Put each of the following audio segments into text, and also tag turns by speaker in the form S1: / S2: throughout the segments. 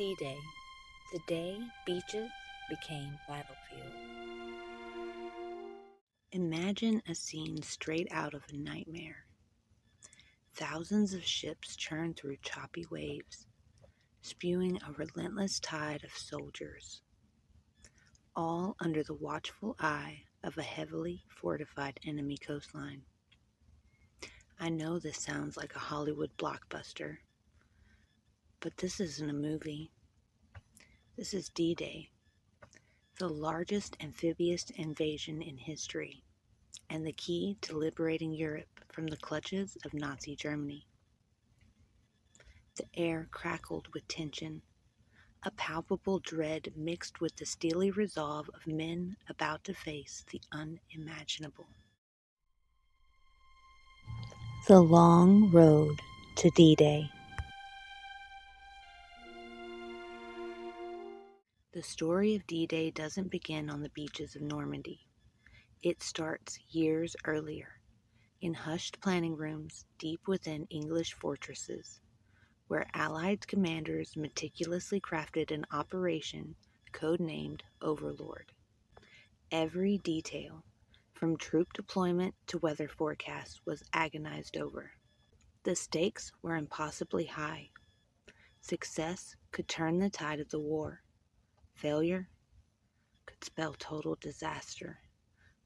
S1: D-Day, the day beaches became battlefield. Imagine a scene straight out of a nightmare. Thousands of ships churn through choppy waves, spewing a relentless tide of soldiers, all under the watchful eye of a heavily fortified enemy coastline. I know this sounds like a Hollywood blockbuster, but this isn't a movie. This is D-Day, the largest amphibious invasion in history, and the key to liberating Europe from the clutches of Nazi Germany. The air crackled with tension, a palpable dread mixed with the steely resolve of men about to face the unimaginable. The long road to D-Day. The story of D-Day doesn't begin on the beaches of Normandy. It starts years earlier, in hushed planning rooms deep within English fortresses, where Allied commanders meticulously crafted an operation codenamed Overlord. Every detail, from troop deployment to weather forecasts, was agonized over. The stakes were impossibly high. Success could turn the tide of the war. Failure could spell total disaster,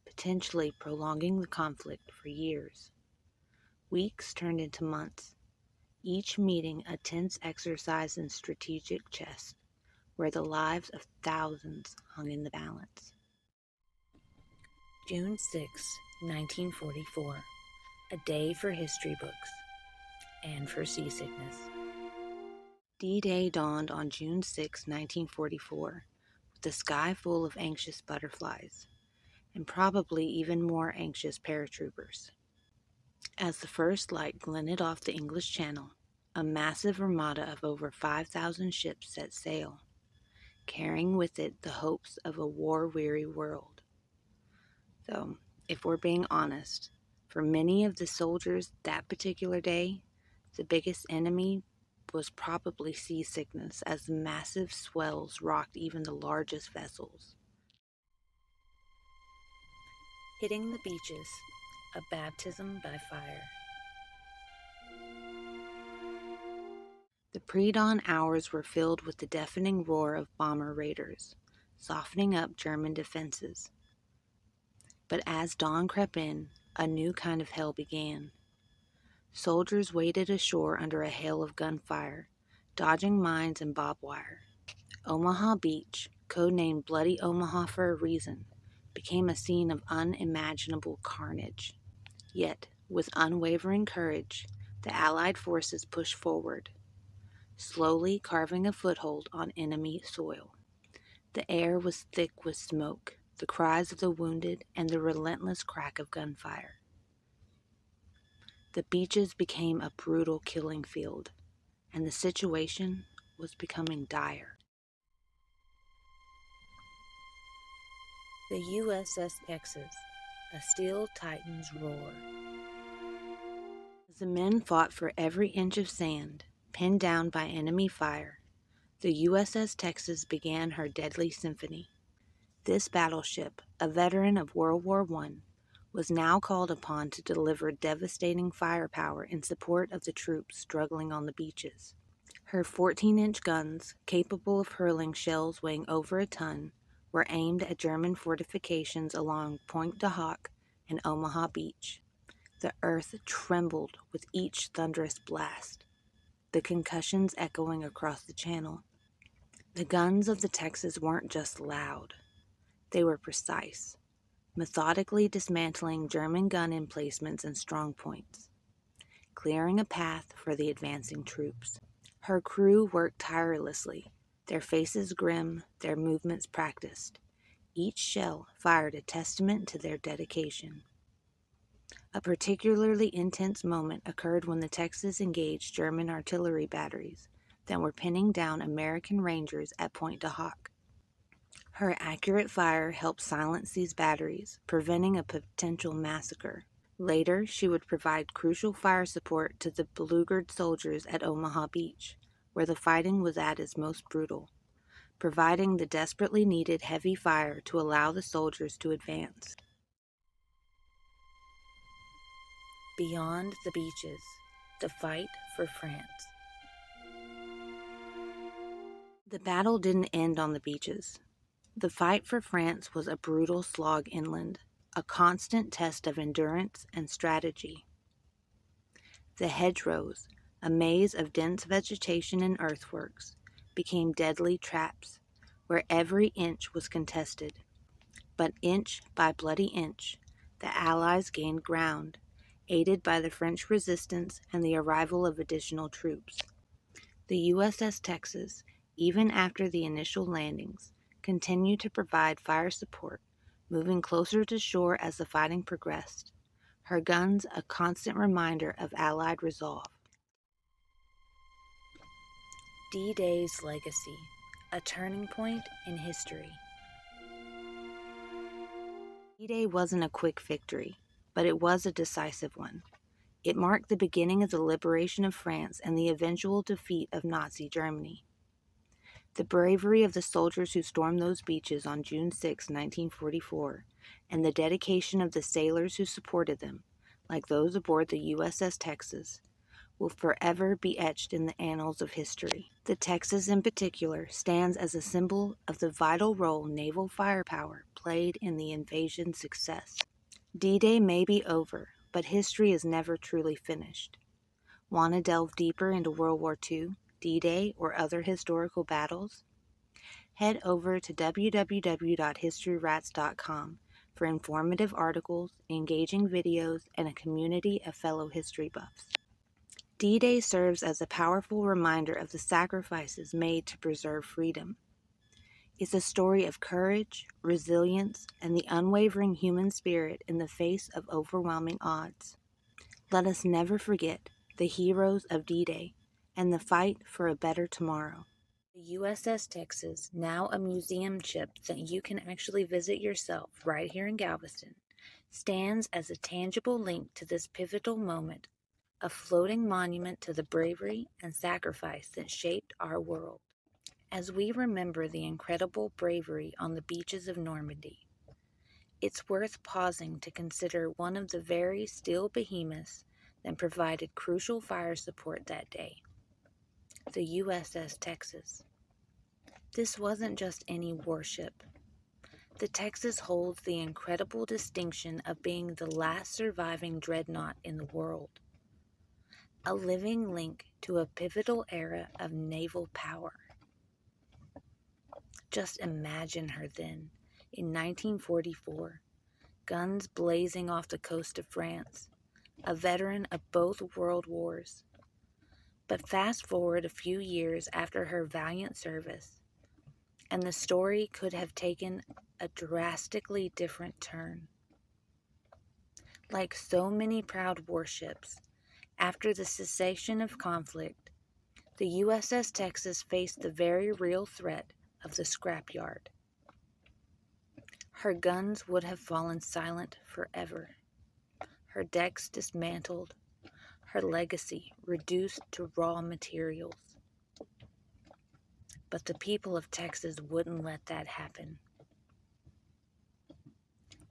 S1: potentially prolonging the conflict for years. Weeks turned into months, each meeting a tense exercise in strategic chess, where the lives of thousands hung in the balance. June 6, 1944, a day for history books and for seasickness. D-Day dawned on June 6, 1944, with a sky full of anxious butterflies, and probably even more anxious paratroopers. As the first light glinted off the English Channel, a massive armada of over 5,000 ships set sail, carrying with it the hopes of a war-weary world. Though, if we're being honest, for many of the soldiers that particular day, the biggest enemy was probably seasickness, as the massive swells rocked even the largest vessels. Hitting the beaches, a baptism by fire. The pre-dawn hours were filled with the deafening roar of bomber raiders, softening up German defenses. But as dawn crept in, a new kind of hell began. Soldiers waded ashore under a hail of gunfire, dodging mines and barbed wire. Omaha Beach, codenamed Bloody Omaha for a reason, became a scene of unimaginable carnage. Yet, with unwavering courage, the Allied forces pushed forward, slowly carving a foothold on enemy soil. The air was thick with smoke, the cries of the wounded, and the relentless crack of gunfire. The beaches became a brutal killing field, and the situation was becoming dire. The USS Texas, a steel titan's roar. As the men fought for every inch of sand, pinned down by enemy fire, the USS Texas began her deadly symphony. This battleship, a veteran of World War I, was now called upon to deliver devastating firepower in support of the troops struggling on the beaches. Her 14-inch guns, capable of hurling shells weighing over a ton, were aimed at German fortifications along Pointe and Omaha Beach. The earth trembled with each thunderous blast, the concussions echoing across the channel. The guns of the Texas weren't just loud. They were precise, methodically dismantling German gun emplacements and strongpoints, clearing a path for the advancing troops. Her crew worked tirelessly, their faces grim, their movements practiced. Each shell fired a testament to their dedication. A particularly intense moment occurred when the Texas engaged German artillery batteries that were pinning down American Rangers at Pointe. Her accurate fire helped silence these batteries, preventing a potential massacre. Later, she would provide crucial fire support to the beleaguered soldiers at Omaha Beach, where the fighting was at its most brutal, providing the desperately needed heavy fire to allow the soldiers to advance. Beyond the beaches, the fight for France. The battle didn't end on the beaches. The fight for France was a brutal slog inland, a constant test of endurance and strategy. The hedgerows, a maze of dense vegetation and earthworks, became deadly traps, where every inch was contested. But inch by bloody inch, the Allies gained ground, aided by the French resistance and the arrival of additional troops. The USS Texas, even after the initial landings, continued to provide fire support, moving closer to shore as the fighting progressed, her guns a constant reminder of Allied resolve. D-Day's legacy, a turning point in history. D-Day wasn't a quick victory, but it was a decisive one. It marked the beginning of the liberation of France and the eventual defeat of Nazi Germany. The bravery of the soldiers who stormed those beaches on June 6, 1944, and the dedication of the sailors who supported them, like those aboard the USS Texas, will forever be etched in the annals of history. The Texas, in particular, stands as a symbol of the vital role naval firepower played in the invasion's success. D-Day may be over, but history is never truly finished. Want to delve deeper into World War II, D-Day, or other historical battles? Head over to www.historyrats.com for informative articles, engaging videos, and a community of fellow history buffs. D-Day serves as a powerful reminder of the sacrifices made to preserve freedom. It's a story of courage, resilience, and the unwavering human spirit in the face of overwhelming odds. Let us never forget the heroes of D-Day and the fight for a better tomorrow. The USS Texas, now a museum ship that you can actually visit yourself right here in Galveston, stands as a tangible link to this pivotal moment, a floating monument to the bravery and sacrifice that shaped our world. As we remember the incredible bravery on the beaches of Normandy, it's worth pausing to consider one of the very steel behemoths that provided crucial fire support that day, the USS Texas. This wasn't just any warship. The Texas holds the incredible distinction of being the last surviving dreadnought in the world, a living link to a pivotal era of naval power. Just imagine her then, in 1944, guns blazing off the coast of France, a veteran of both world wars. But fast forward a few years after her valiant service, and the story could have taken a drastically different turn. Like so many proud warships, after the cessation of conflict, the USS Texas faced the very real threat of the scrapyard. Her guns would have fallen silent forever, her decks dismantled, her legacy reduced to raw materials. But the people of Texas wouldn't let that happen.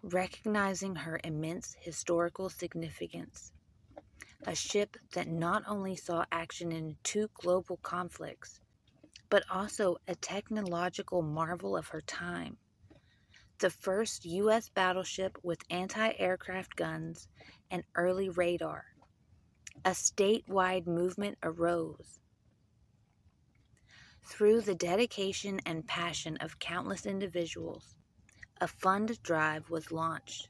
S1: Recognizing her immense historical significance, a ship that not only saw action in 2 global conflicts, but also a technological marvel of her time, the first U.S. battleship with anti-aircraft guns and early radar, a statewide movement arose. Through the dedication and passion of countless individuals, a fund drive was launched,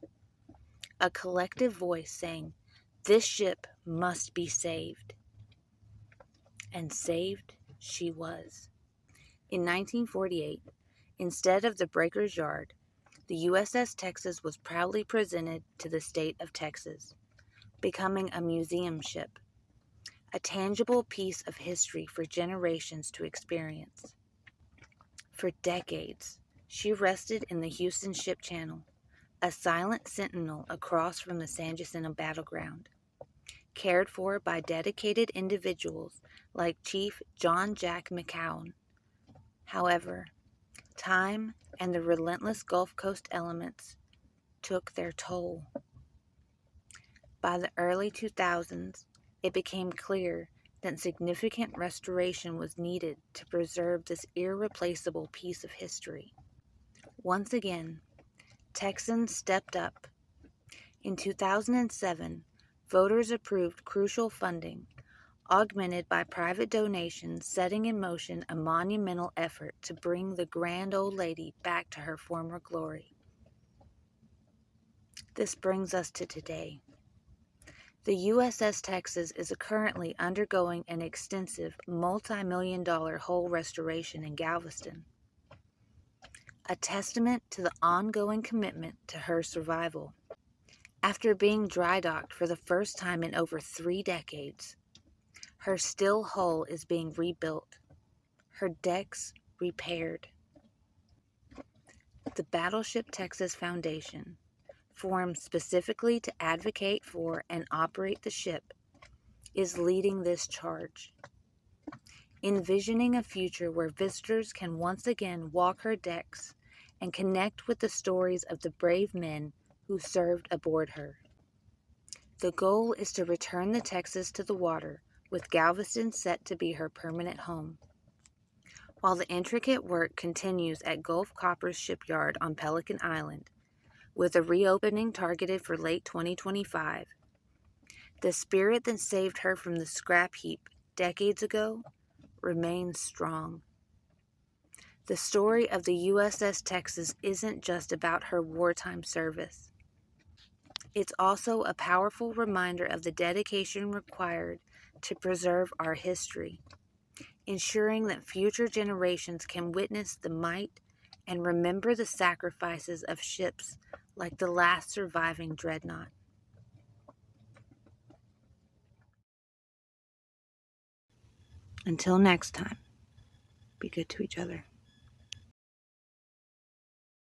S1: a collective voice saying, "This ship must be saved." And saved she was. In 1948, instead of the breaker's yard, the USS Texas was proudly presented to the state of Texas, becoming a museum ship, a tangible piece of history for generations to experience. For decades, she rested in the Houston Ship Channel, a silent sentinel across from the San Jacinto battleground. cared for by dedicated individuals like Chief John Jack McCown. However, time and the relentless Gulf Coast elements took their toll. By the early 2000s, it became clear that significant restoration was needed to preserve this irreplaceable piece of history. Once again, Texans stepped up. In 2007, voters approved crucial funding, augmented by private donations, setting in motion a monumental effort to bring the grand old lady back to her former glory. This brings us to today. The USS Texas is currently undergoing an extensive multi-million-dollar hull restoration in Galveston, a testament to the ongoing commitment to her survival. After being dry docked for the first time in over 3 decades, her steel hull is being rebuilt, her decks repaired. The Battleship Texas Foundation, formed specifically to advocate for and operate the ship, is leading this charge, envisioning a future where visitors can once again walk her decks and connect with the stories of the brave men who served aboard her. The goal is to return the Texas to the water, with Galveston set to be her permanent home. While the intricate work continues at Gulf Copper's shipyard on Pelican Island, with a reopening targeted for late 2025, the spirit that saved her from the scrap heap decades ago remains strong. The story of the USS Texas isn't just about her wartime service. It's also a powerful reminder of the dedication required to preserve our history, ensuring that future generations can witness the might and remember the sacrifices of ships like the last surviving dreadnought. Until next time, be good to each other.